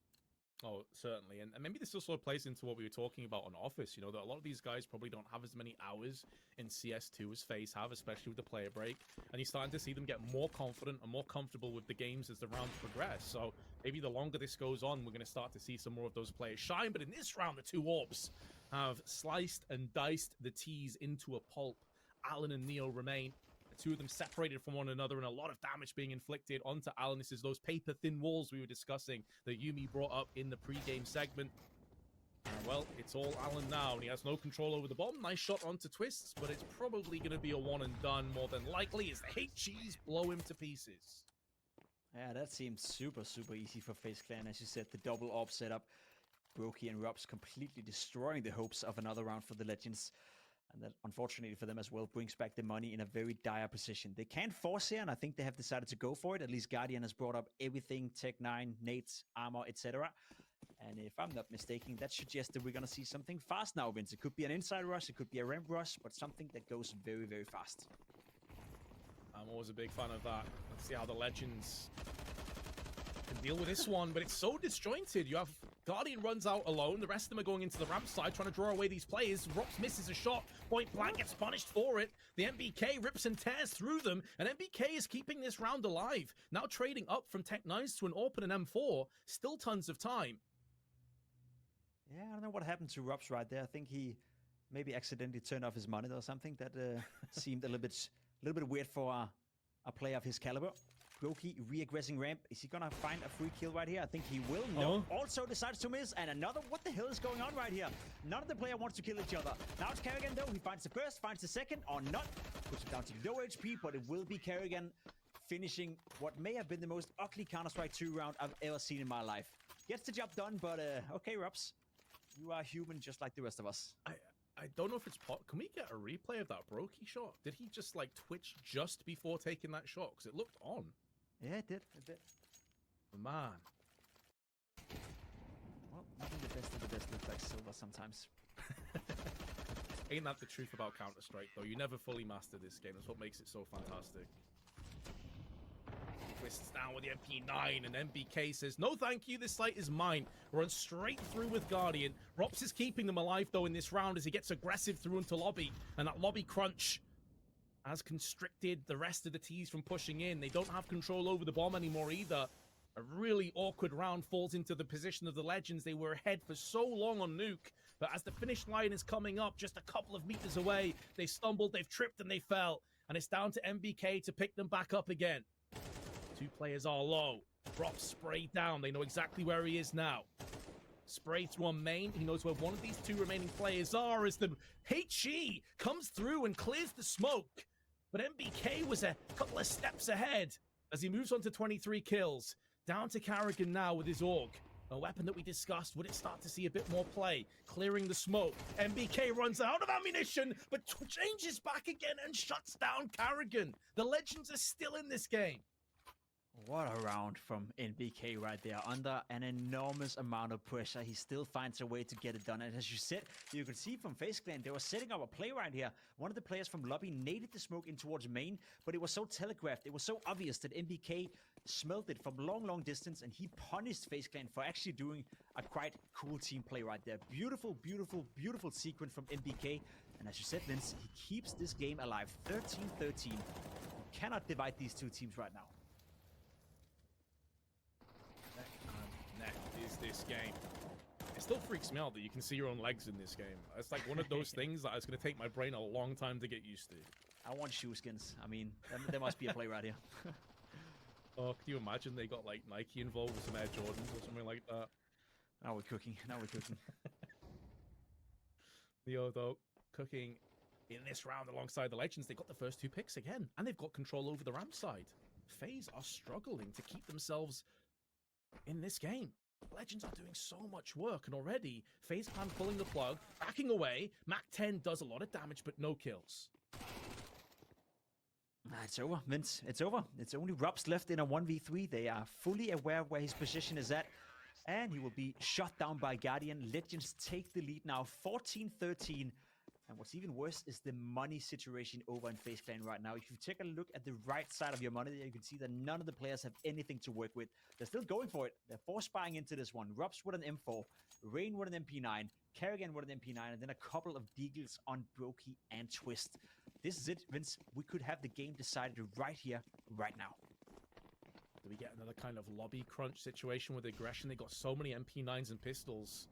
Speaker 2: Oh, certainly. And maybe this also plays into what we were talking about on Office, you know, that a lot of these guys probably don't have as many hours in CS2 as FaZe have, especially with the player break. And you're starting to see them get more confident and more comfortable with the games as the rounds progress. So maybe the longer this goes on, we're going to start to see some more of those players shine. But in this round, the two orbs have sliced and diced the T's into a pulp. Alan and Neo remain. The two of them separated from one another, and a lot of damage being inflicted onto Alan. This is those paper-thin walls we were discussing that Yumi brought up in the pre-game segment. Well, it's all Alan now, and he has no control over the bomb. Nice shot onto Twists, but it's probably going to be a one and done more than likely as the HGs blow him to pieces.
Speaker 1: Yeah, that seems super easy for FaZe Clan. As you said, the double AWP setup. Brokey and Rups completely destroying the hopes of another round for the Legends. And that, unfortunately for them as well, brings back the money in a very dire position. They can't force here, and I think they have decided to go for it. At least Guardian has brought up everything, Tech 9, nades, armor, etc. And if I'm not mistaken, that suggests that we're going to see something fast now, Vince. It could be an inside rush, it could be a ramp rush, but something that goes very fast.
Speaker 2: I'm always a big fan of that. Let's see how the Legends can deal with this one, but it's so disjointed. You have Guardian runs out alone. The rest of them are going into the ramp side, trying to draw away these players. Rups misses a shot. Point blank gets punished for it. The MBK rips and tears through them, and MBK is keeping this round alive. Now trading up from Tech 9s to an AWP and an M4. Still tons of time.
Speaker 1: Yeah, I don't know what happened to Rups right there. I think he maybe accidentally turned off his monitor or something. That seemed a little bit weird for a player of his caliber. Brokey re-aggressing ramp. Is he gonna find a free kill right here? I think he will. No. Also decides to miss. And another. What the hell is going on right here? None of the player wants to kill each other. Now it's Kerrigan though. He finds the first, finds the second, or not. Puts it down to low HP, but it will be Kerrigan finishing what may have been the most ugly Counter-Strike 2 round I've ever seen in my life. Gets the job done, but okay, Rups. You are human just like the rest of us.
Speaker 2: I don't know if it's Can we get a replay of that Brokey shot? Did he just like twitch just before taking that shot? Because it looked on.
Speaker 1: Yeah, it did.
Speaker 2: Man.
Speaker 1: Well, even the best of the best looks like silver sometimes.
Speaker 2: Ain't that the truth about Counter-Strike, though? You never fully master this game. That's what makes it so fantastic. Twists down with the MP9, and MBK says, no thank you, this site is mine. Runs straight through with Guardian. Rops is keeping them alive, though, in this round as he gets aggressive through into lobby. And that lobby crunch has constricted the rest of the T's from pushing in. They don't have control over the bomb anymore either. A really awkward round falls into the position of the Legends. They were ahead for so long on Nuke, but as the finish line is coming up just a couple of meters away, they stumbled, they've tripped, and they fell. And it's down to MBK to pick them back up again. Two players are low. Rops sprayed down. They know exactly where he is now. Spray through on main. He knows where one of these two remaining players are as the HE comes through and clears the smoke. But MBK was a couple of steps ahead as he moves on to 23 kills. Down to karrigan now with his AUG. A weapon that we discussed. Would it start to see a bit more play? Clearing the smoke. MBK runs out of ammunition, but changes back again and shuts down karrigan. The Legends are still in this game.
Speaker 1: What a round from NBK right there. Under an enormous amount of pressure, he still finds a way to get it done. And as you said, you can see from FaZe Clan, they were setting up a play right here. One of the players from lobby naded the smoke in towards main, but it was so telegraphed, it was so obvious that NBK smelled it from long, long distance, and he punished FaZe Clan for actually doing a quite cool team play right there. Beautiful, beautiful, beautiful sequence from NBK. And as you said, Vince, he keeps this game alive. 13-13. You cannot divide these two teams right now.
Speaker 2: Is this game. It still freaks me out that you can see your own legs in this game. It's like one of those things that it's going to take my brain a long time to get used to.
Speaker 1: I want shoe skins. I mean, there must be a play right here.
Speaker 2: Oh, can you imagine they got like Nike involved with some Air Jordans or something like that?
Speaker 1: Now we're cooking. Now we're cooking.
Speaker 2: Neo, though, cooking in this round alongside the Legends. They got the first two picks again, and they've got control over the ramp side. FaZe are struggling to keep themselves in this game. Legends are doing so much work, and already FaZe Clan pulling the plug, backing away. Mac 10 does a lot of damage, but no kills.
Speaker 1: It's over, Vince. It's over. It's only Robs left in a 1v3. They are fully aware of where his position is at, and he will be shot down by Guardian. Legends take the lead now, 14-13. And what's even worse is the money situation over in FaZe Clan right now. If you take a look at the right side of your money, you can see that none of the players have anything to work with. They're still going for it. They're force buying into this one. Robs with an M4, Rain with an MP9, karrigan with an MP9, and then a couple of deagles on Brokey and Twist. This is it, Vince. We could have the game decided right here, right now.
Speaker 2: Do we get another kind of lobby crunch situation with aggression? They got so many MP9s and pistols.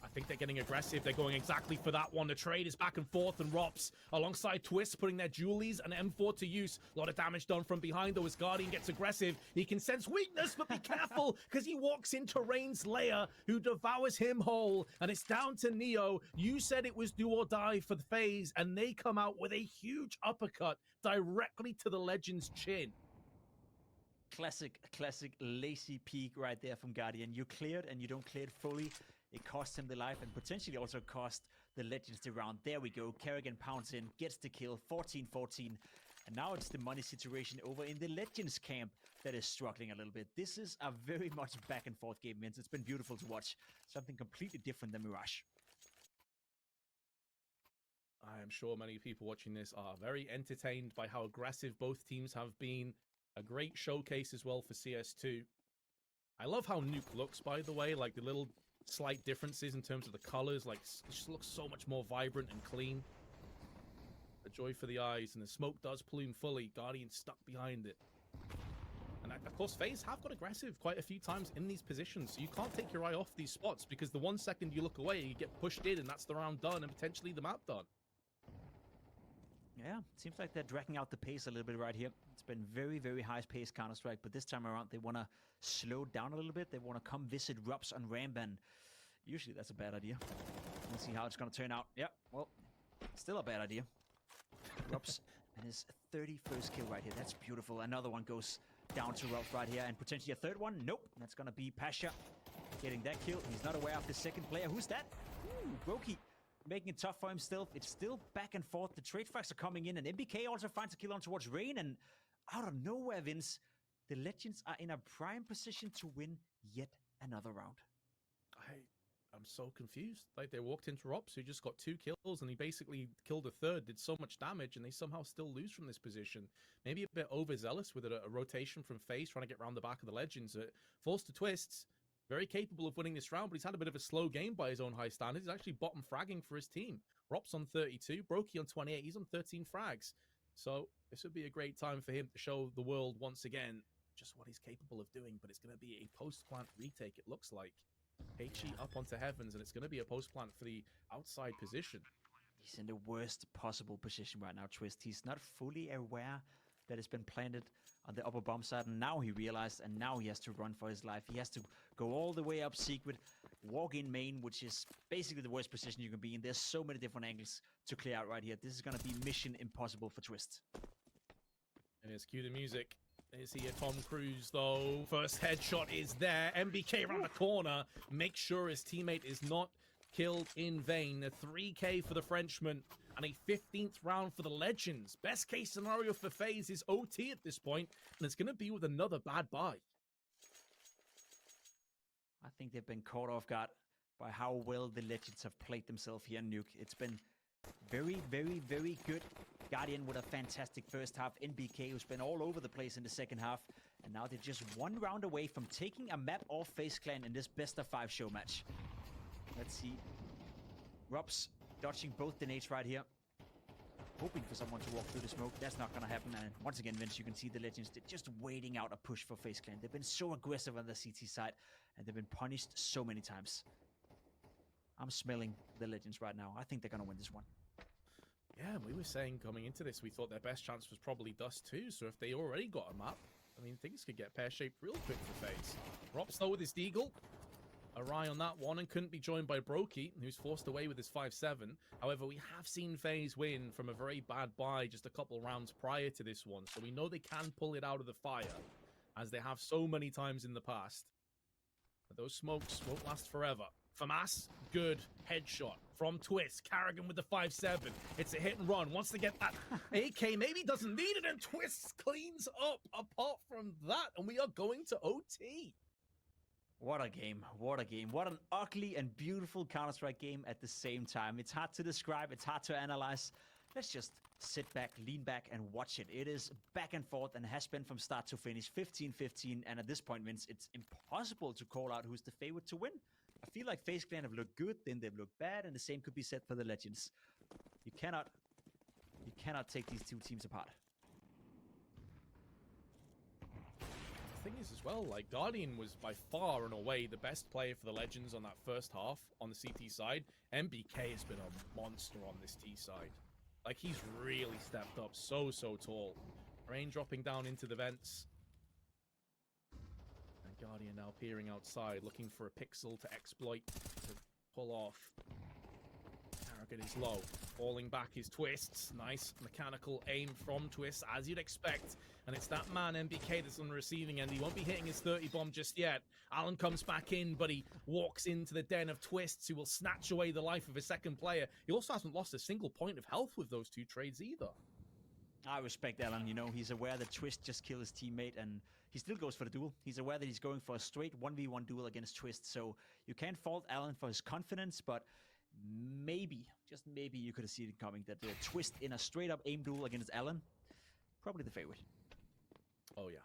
Speaker 2: I think they're getting aggressive. They're going exactly for that one. The trade is back and forth, and Rops alongside Twist putting their Julies and M4 to use. A lot of damage done from behind, though, as Guardian gets aggressive. He can sense weakness, but be careful, because he walks into Rain's lair, who devours him whole. And it's down to Neo. You said it was do or die for the FaZe, and they come out with a huge uppercut directly to the Legend's chin.
Speaker 1: Classic lazy peek right there from Guardian. You cleared, and you don't clear it fully. It cost him the life and potentially also cost the Legends the round. There we go. karrigan pounds in, gets the kill, 14-14. And now it's the money situation over in the Legends camp that is struggling a little bit. This is a very much back and forth game, Vince. It's been beautiful to watch. Something completely different than Mirage.
Speaker 2: I am sure many people watching this are very entertained by how aggressive both teams have been. A great showcase as well for CS2. I love how Nuke looks, by the way, like the little slight differences in terms of the colors, like it just looks so much more vibrant and clean. A joy for the eyes, and the smoke does plume fully. Guardian stuck behind it. And of course, FaZe have got aggressive quite a few times in these positions, so you can't take your eye off these spots, because the 1 second you look away, you get pushed in, and that's the round done, and potentially the map done.
Speaker 1: Yeah, seems like they're dragging out the pace a little bit right here. It's been very, very high-paced Counter-Strike, but this time around, they want to slow down a little bit. They want to come visit Robs on ramp, and usually that's a bad idea. We'll see how it's going to turn out. Yeah, well, still a bad idea. Robs and his 31st kill right here. That's beautiful. Another one goes down to Robs right here, and potentially a third one. Nope, that's going to be pasha getting that kill. He's not aware of the second player. Who's that? Ooh, Brokey. Making it tough for him still. It's still back and forth. The trade frags are coming in, and MBK also finds a kill on towards Rain, and out of nowhere, Vince, the Legends are in a prime position to win yet another round.
Speaker 2: I am I'm so confused. Like, they walked into Rops, who just got 2 kills, and he basically killed a third, did so much damage, and they somehow still lose from this position. Maybe a bit overzealous with a rotation from FaZe, trying to get around the back of the Legends. Forced to Twists, very capable of winning this round, but he's had a bit of a slow game by his own high standards. He's actually bottom fragging for his team. Rops on 32, Brokey on 28, he's on 13 frags. So this would be a great time for him to show the world once again just what he's capable of doing, but it's going to be a post-plant retake, it looks like. HE up onto Heavens, and it's going to be a post-plant for the outside position.
Speaker 1: He's in the worst possible position right now, Twist. He's not fully aware that it's been planted on the upper bomb side, and now he realized, and now he has to run for his life. He has to go all the way up secret, walk in main, which is basically the worst position you can be in. There's so many different angles to clear out right here. This is going to be mission impossible for Twist.
Speaker 2: And it's cue the music. Is he a Tom Cruise, though? First headshot is there. MBK around the corner. Make sure his teammate is not killed in vain. A 3K for the Frenchman and a 15th round for the Legends. Best case scenario for FaZe is OT at this point, and it's going to be with another bad buy.
Speaker 1: I think they've been caught off guard by how well the Legends have played themselves here in Nuke. It's been very, very, very good. Guardian with a fantastic first half. NBK, who's been all over the place in the second half. And now they're just 1 round away from taking a map off FaZe Clan in this best-of-5 show match. Let's see. Rups dodging both the nades right here. Hoping for someone to walk through the smoke. That's not going to happen. And once again, Vince, you can see the Legends, they're just waiting out a push for FaZe Clan. They've been so aggressive on the CT side, and they've been punished so many times. I'm smelling the Legends right now. I think they're going to win this one.
Speaker 2: Yeah, we were saying coming into this, we thought their best chance was probably Dust too. So if they already got a map, I mean, things could get pear-shaped real quick for FaZe. Rops though with his Deagle. Awry on that one and couldn't be joined by Brokey, who's forced away with his 5-7. However, we have seen FaZe win from a very bad buy just a couple rounds prior to this one. So we know they can pull it out of the fire, as they have so many times in the past. But those smokes won't last forever. FAMAS, good headshot from Twist. Carrigan with the 5-7. It's a hit and run. Wants to get that AK, maybe doesn't need it, and Twist cleans up apart from that. And we are going to OT.
Speaker 1: What a game. What a game. What an ugly and beautiful Counter-Strike game at the same time. It's hard to describe. It's hard to analyze. Let's just sit back, lean back, and watch it. It is back and forth and has been from start to finish. 15-15. And at this point, Vince, it's impossible to call out who's the favorite to win. I feel like FaZe Clan have looked good, then they've looked bad, and the same could be said for the Legends. You cannot take these two teams apart.
Speaker 2: The thing is as well, like, Guardian was by far and away the best player for the Legends on that first half on the CT side. MBK has been a monster on this T side. Like, he's really stepped up so tall. Rain dropping down into the vents. Guardian now peering outside, looking for a pixel to exploit, to pull off. Carrigan is low. Falling back his Twists. Nice mechanical aim from Twist, as you'd expect. And it's that man, MBK, that's on the receiving end. He won't be hitting his 30 bomb just yet. Allen comes back in, but he walks into the den of Twists, who will snatch away the life of his second player. He also hasn't lost a single point of health with those two trades either.
Speaker 1: I respect Allen. You know, he's aware that Twist just killed his teammate, and he still goes for the duel. He's aware that he's going for a straight 1v1 duel against Twist, so you can't fault Allen for his confidence, but maybe, just maybe, you could have seen it coming, that Twist in a straight-up aim duel against Allen, probably the favorite.
Speaker 2: Oh, yeah.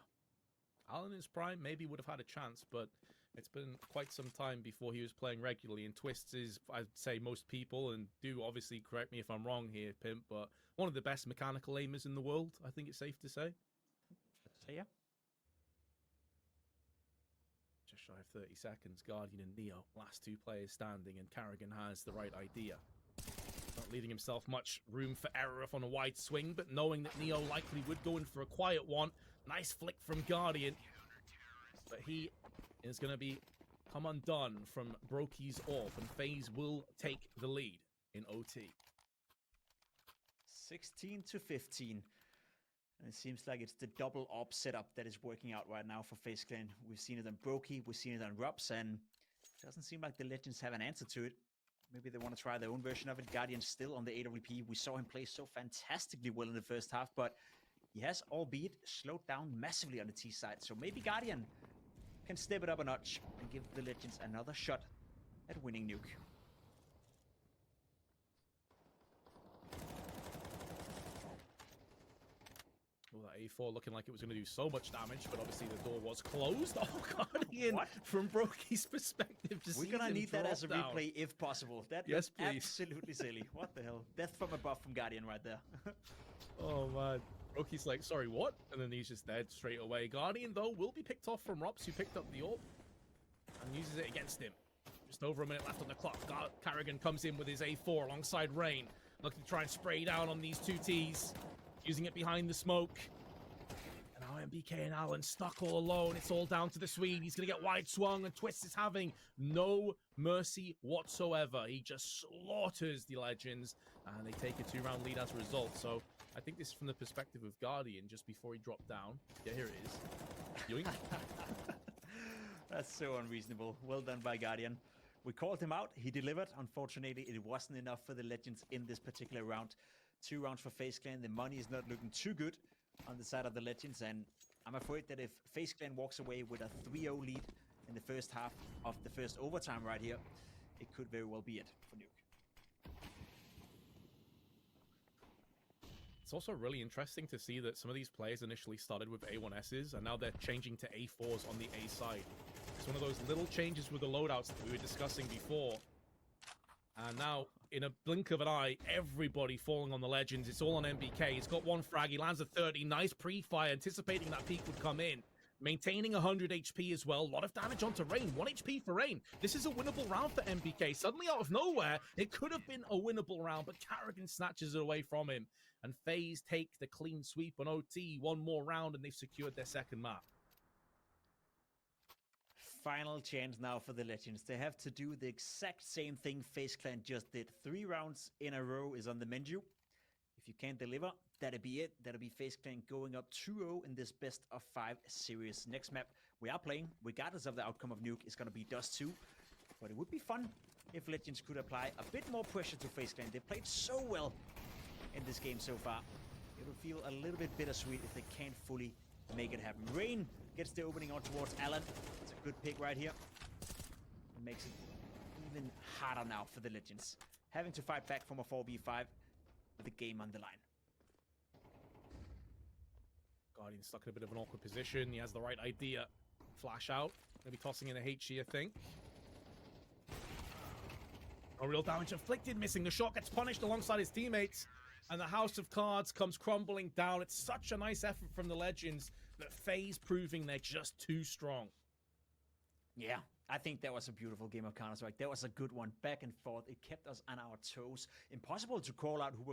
Speaker 2: Allen in his prime maybe would have had a chance, but it's been quite some time before he was playing regularly, and Twists is, I'd say, most people, and do obviously correct me if I'm wrong here, Pimp, but one of the best mechanical aimers in the world, I think it's safe to say.
Speaker 1: So, yeah.
Speaker 2: Just shy of 30 seconds, Guardian and Neo, last two players standing, and Carrigan has the right idea. Not leaving himself much room for error on a wide swing, but knowing that Neo likely would go in for a quiet one. Nice flick from Guardian. But he is going to be come undone from Brokey's AWP, and FaZe will take the lead in OT.
Speaker 1: 16-15. And it seems like it's the double AWP setup that is working out right now for FaZe Clan. We've seen it on Brokey, we've seen it on Rups, and it doesn't seem like the Legends have an answer to it. Maybe they want to try their own version of it. Guardian's still on the AWP. We saw him play so fantastically well in the first half, but he has, albeit, slowed down massively on the T side. So maybe Guardian can step it up a notch and give the Legends another shot at winning Nuke.
Speaker 2: Well, that A4 looking like it was going to do so much damage, but obviously the door was closed. Oh, Guardian, from Broky's perspective, just
Speaker 1: we're gonna need that as a replay if possible. That
Speaker 2: yes,
Speaker 1: is
Speaker 2: please.
Speaker 1: Absolutely silly. What the hell? Death from above from Guardian right there.
Speaker 2: Oh, man. Broky's like, sorry, what? And then he's just dead straight away. Guardian, though, will be picked off from Rops, who picked up the orb and uses it against him. Just over a minute left on the clock. Carrigan comes in with his A4 alongside Rain, looking to try and spray down on these two Ts, using it behind the smoke. And now MBK and Allen stuck all alone. It's all down to the Swede. He's going to get wide swung, and Twist is having no mercy whatsoever. He just slaughters the Legends, and they take a 2-round lead as a result. So I think this is from the perspective of Guardian just before he dropped down. Yeah, here it is. Yoink.
Speaker 1: That's so unreasonable. Well done by Guardian. We called him out. He delivered. Unfortunately, it wasn't enough for the Legends in this particular round. 2 rounds for FaZe Clan. The money is not looking too good on the side of the Legends, and I'm afraid that if FaZe Clan walks away with a 3-0 lead in the first half of the first overtime right here, it could very well be it for Nuke.
Speaker 2: It's also really interesting to see that some of these players initially started with A1Ss, and now they're changing to A4s on the A side. It's one of those little changes with the loadouts that we were discussing before. And now, in a blink of an eye, everybody falling on the Legends. It's all on MBK. He's got one frag. He lands a 30. Nice pre-fire, anticipating that peak would come in. Maintaining 100 HP as well. A lot of damage onto Rain. 1 HP for Rain. This is a winnable round for MBK. Suddenly, out of nowhere, it could have been a winnable round, but Carrigan snatches it away from him. And FaZe take the clean sweep on OT. 1 more round, and they've secured their second map.
Speaker 1: Final chance now for the Legends. They have to do the exact same thing FaZe Clan just did. 3 rounds in a row is on the menu. If you can't deliver, that'll be it. That'll be FaZe Clan going up 2-0 in this best of 5 series. Next map we are playing, regardless of the outcome of Nuke, is going to be Dust 2. But it would be fun if Legends could apply a bit more pressure to FaZe Clan. They played so well in this game so far. It would feel a little bit bittersweet if they can't fully make it happen. Rain gets the opening on towards Allen. It's a good pick right here. It makes it even harder now for the Legends, having to fight back from a 4v5 with the game on the line.
Speaker 2: Guardian stuck in a bit of an awkward position. He has the right idea. Flash out. Maybe tossing in a HE, I think. No real damage inflicted. Missing the shot. Gets punished alongside his teammates. And the House of Cards comes crumbling down. It's such a nice effort from the Legends, but FaZe proving they're just too strong.
Speaker 1: Yeah, I think that was a beautiful game of Counter-Strike. That was a good one, back and forth. It kept us on our toes. Impossible to call out who were